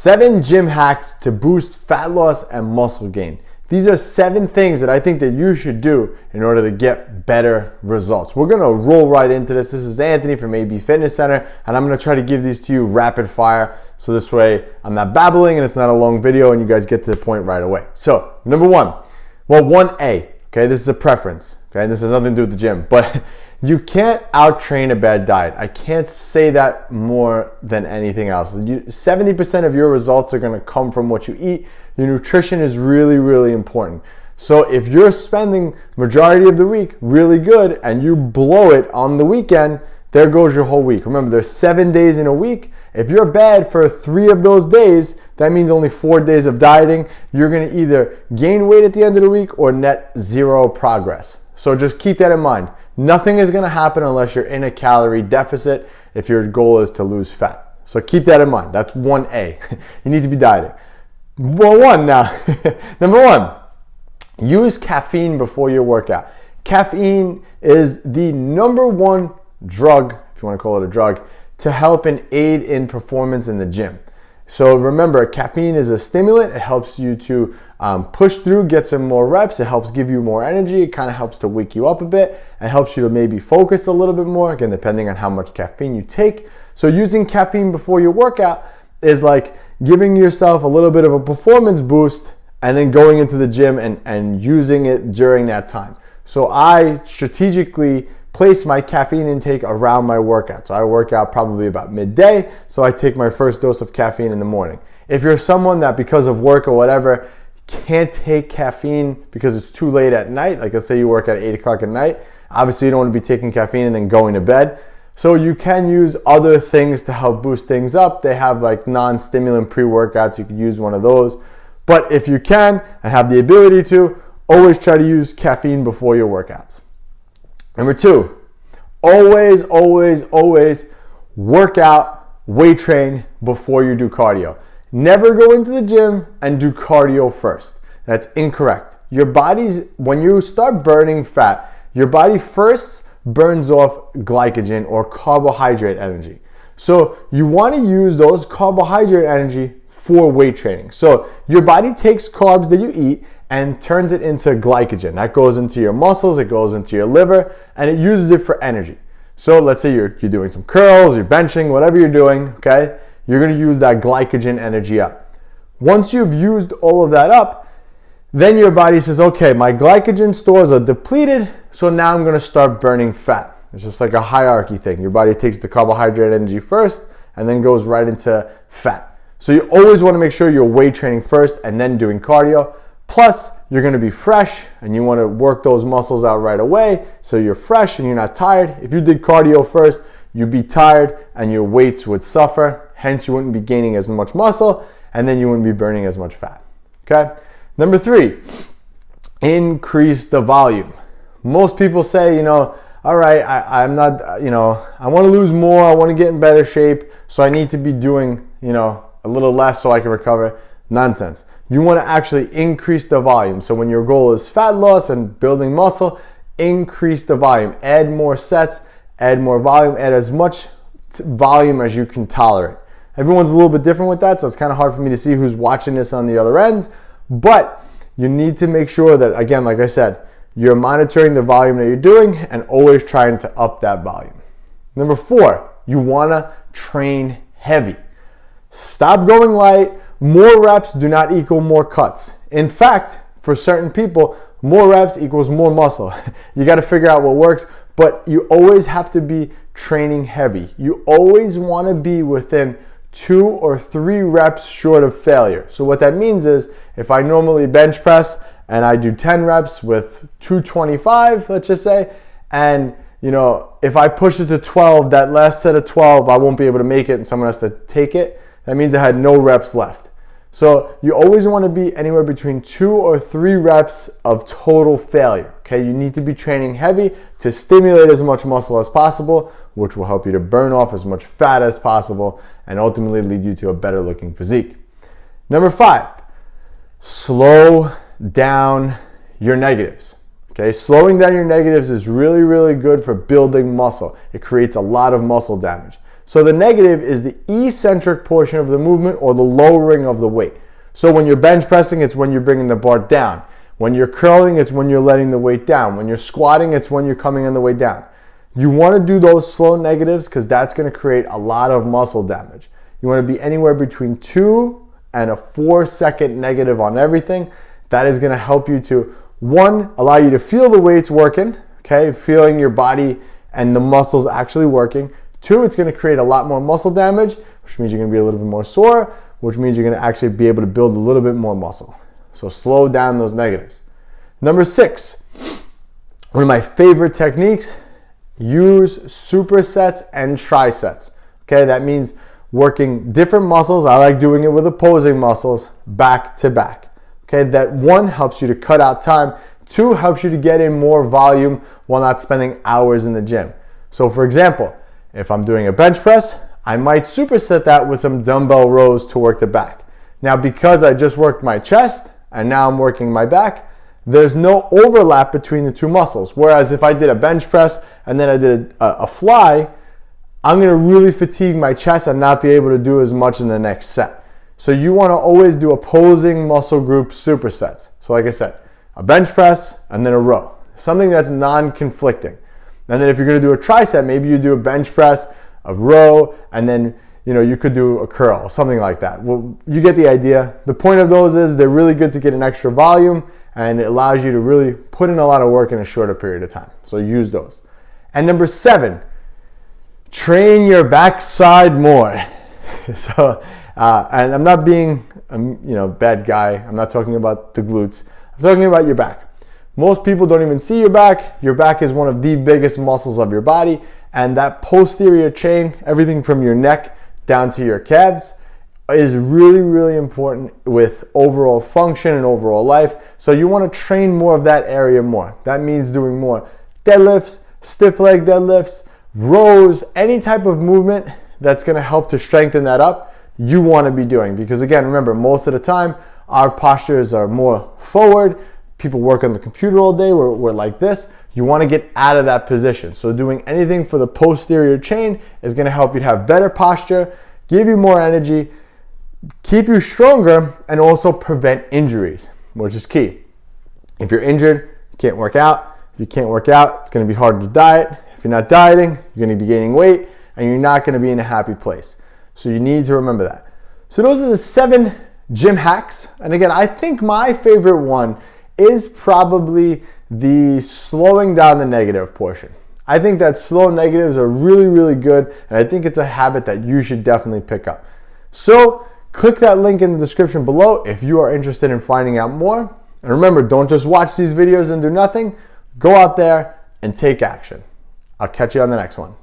7 gym hacks to boost fat loss and muscle gain. These are 7 things that I think that you should do in order to get better results. We're gonna roll right into this. This is Anthony from AB Fitness Center, and I'm gonna try to give these to you rapid fire, so this way I'm not babbling and it's not a long video and you guys get to the point right away. So, number 1, well, 1A, okay, this is a preference, okay, this has nothing to do with the gym, but you can't out-train a bad diet. I can't say that more than anything else. 70% of your results are gonna come from what you eat. Your nutrition is really, really important. So if you're spending majority of the week really good and you blow it on the weekend, there goes your whole week. Remember, there's 7 days in a week. If you're bad for 3 of those days, that means only 4 days of dieting. You're gonna either gain weight at the end of the week or net 0 progress. So just keep that in mind. Nothing is gonna happen unless you're in a calorie deficit if your goal is to lose fat. So keep that in mind. That's 1A. You need to be dieting. Well, number 1, use caffeine before your workout. Caffeine is the number 1 drug, if you wanna call it a drug, to help and aid in performance in the gym. So remember, caffeine is a stimulant. It helps you to push through, get some more reps. It helps give you more energy. It kind of helps to wake you up a bit and helps you to maybe focus a little bit more, again, depending on how much caffeine you take. So using caffeine before your workout is like giving yourself a little bit of a performance boost and then going into the gym and using it during that time. So I strategically place my caffeine intake around my workout. So I work out probably about midday, so I take my first dose of caffeine in the morning. If you're someone that because of work or whatever can't take caffeine because it's too late at night, like let's say you work at 8 o'clock at night, obviously you don't want to be taking caffeine and then going to bed. So you can use other things to help boost things up. They have like non-stimulant pre-workouts. You could use one of those. But if you can and have the ability to, always try to use caffeine before your workouts. Number 2, always work out, weight train before you do cardio. Never go into the gym and do cardio first. That's incorrect. Your body's, when you start burning fat, your body first burns off glycogen or carbohydrate energy. So you want to use those carbohydrate energy for weight training. So your body takes carbs that you eat and turns it into glycogen. That goes into your muscles, it goes into your liver, and it uses it for energy. So let's say you're doing some curls, you're benching, whatever you're doing, okay? You're gonna use that glycogen energy up. Once you've used all of that up, then your body says, okay, my glycogen stores are depleted, so now I'm gonna start burning fat. It's just like a hierarchy thing. Your body takes the carbohydrate energy first and then goes right into fat. So you always wanna make sure you're weight training first and then doing cardio. Plus, you're gonna be fresh and you wanna work those muscles out right away so you're fresh and you're not tired. If you did cardio first, you'd be tired and your weights would suffer. Hence, you wouldn't be gaining as much muscle and then you wouldn't be burning as much fat, okay? Number 3, increase the volume. Most people say, all right, I'm not, I wanna lose more, I wanna get in better shape, so I need to be doing, a little less so I can recover. Nonsense. You want to actually increase the volume. So when your goal is fat loss and building muscle, increase the volume. Add more sets, add more volume, add as much volume as you can tolerate. Everyone's a little bit different with that, so it's kind of hard for me to see who's watching this on the other end. But you need to make sure that, again, like I said, you're monitoring the volume that you're doing and always trying to up that volume. Number 4, you want to train heavy. Stop going light. More reps do not equal more cuts. In fact, for certain people, more reps equals more muscle. You got to figure out what works, but you always have to be training heavy. You always want to be within 2 or 3 reps short of failure. So what that means is if I normally bench press and I do 10 reps with 225, let's just say, and if I push it to 12, that last set of 12, I won't be able to make it and someone has to take it. That means I had no reps left. So you always want to be anywhere between 2 or 3 reps of total failure, okay? You need to be training heavy to stimulate as much muscle as possible, which will help you to burn off as much fat as possible and ultimately lead you to a better looking physique. Number 5, slow down your negatives, okay? Slowing down your negatives is really, really good for building muscle. It creates a lot of muscle damage. So the negative is the eccentric portion of the movement or the lowering of the weight. So when you're bench pressing, it's when you're bringing the bar down. When you're curling, it's when you're letting the weight down. When you're squatting, it's when you're coming on the way down. You want to do those slow negatives because that's going to create a lot of muscle damage. You want to be anywhere between 2 and a 4-second negative on everything. That is going to help you to, one, allow you to feel the weights working, okay, feeling your body and the muscles actually working. 2, it's going to create a lot more muscle damage, which means you're going to be a little bit more sore, which means you're going to actually be able to build a little bit more muscle. So slow down those negatives. Number 6, one of my favorite techniques, use supersets and trisets. Okay, that means working different muscles. I like doing it with opposing muscles back to back. Okay, that 1 helps you to cut out time. 2 helps you to get in more volume while not spending hours in the gym. So for example, if I'm doing a bench press, I might superset that with some dumbbell rows to work the back. Now, because I just worked my chest and now I'm working my back, there's no overlap between the 2 muscles. Whereas if I did a bench press and then I did a fly, I'm gonna really fatigue my chest and not be able to do as much in the next set. So you wanna always do opposing muscle group supersets. So like I said, a bench press and then a row. Something that's non-conflicting. And then if you're gonna do a tricep, maybe you do a bench press, a row, and then you could do a curl, something like that. Well, you get the idea. The point of those is they're really good to get an extra volume and it allows you to really put in a lot of work in a shorter period of time. So use those. And number 7, train your backside more. So, and I'm not being bad guy. I'm not talking about the glutes. I'm talking about your back. Most people don't even see your back. Your back is one of the biggest muscles of your body, and that posterior chain, everything from your neck down to your calves, is really, really important with overall function and overall life. So you want to train more of that area more. That means doing more deadlifts, stiff leg deadlifts, rows, any type of movement that's going to help to strengthen that up, you want to be doing. Because again, remember, most of the time, our postures are more forward. People work on the computer all day, we're like this. You want to get out of that position. So doing anything for the posterior chain is going to help you to have better posture, give you more energy, keep you stronger, and also prevent injuries, which is key. If you're injured, you can't work out. If you can't work out, it's going to be hard to diet. If you're not dieting, you're going to be gaining weight, and you're not going to be in a happy place. So you need to remember that. So those are the 7 gym hacks. And again, I think my favorite one is probably the slowing down the negative portion. I think that slow negatives are really, really good, and I think it's a habit that you should definitely pick up. So click that link in the description below if you are interested in finding out more. And remember, don't just watch these videos and do nothing. Go out there and take action. I'll catch you on the next one.